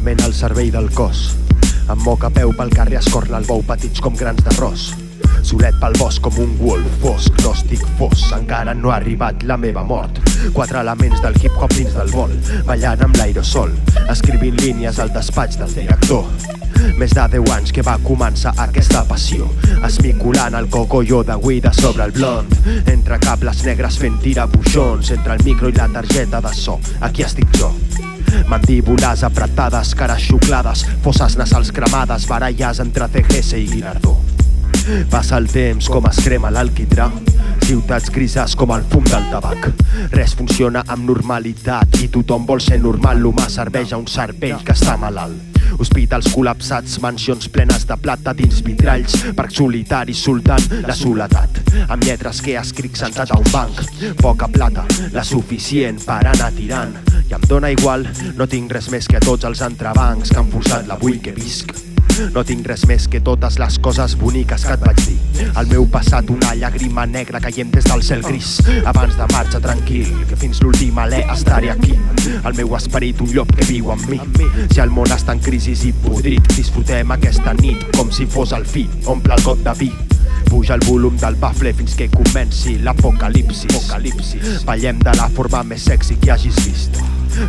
ment al servei del cos. Amb moca peu pel carrer escorna el bou petits com grans d'arròs. Solet pel bosc com un wolf fosc, no estic fos, encara no ha arribat la meva mort. 4 elements del hip-hop dins del vol, ballant amb l'aerosol, escrivint línies al despatx del director. Més de 10 anys que va començar aquesta passió, esmiculant el cogollo de guida sobre el blond, entre cables negres fent tirabuixons, entre el micro i la targeta de so, aquí estic jo. Mandíbules apretades, cares xuclades, fosses nasals cremades, baralles entre CGS i Guinardó. Passa el temps com es crema l'alquitrà, ciutats grises com el fum del tabac. Res funciona amb normalitat i tothom vol ser normal. L'humà serveix a un cervell que està malalt. Hospitals col·lapsats, mansions plenes de plata dins vitralls, parcs solitaris soltant la soledat, amb lletres que escric sentat a un banc. Poca plata, la suficient per anar tirant, i em dóna igual, no tinc res més que tots els entrebancs que han forçat l'avui que visc. No tinc res més que totes les coses boniques que et vaig dir. El meu passat una llàgrima negra caient des del cel gris. Abans de marxa tranquil, que fins l'últim alè estaré aquí. El meu esperit un llop que viu amb mi. Si el món està en crisi i podrit, disfrutem aquesta nit com si fos el fi. Omple el got de vi, puja el volum del bafle fins que comenci l'apocalipsis. Ballem de la forma més sexy que hagis vist,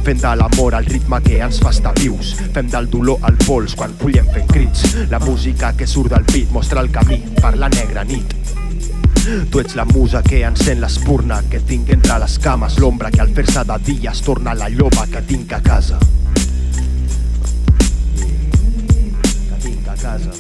fent de l'amor el ritme que ens fa estar vius. Fem del dolor al pols quan fullem fent crits. La música que surt del pit mostra el camí per la negra nit. Tu ets la musa que encén l'espurna que tinc entre les cames, l'ombra que al fer-se de dia es torna la lloba que tinc a casa. Que tinc a casa.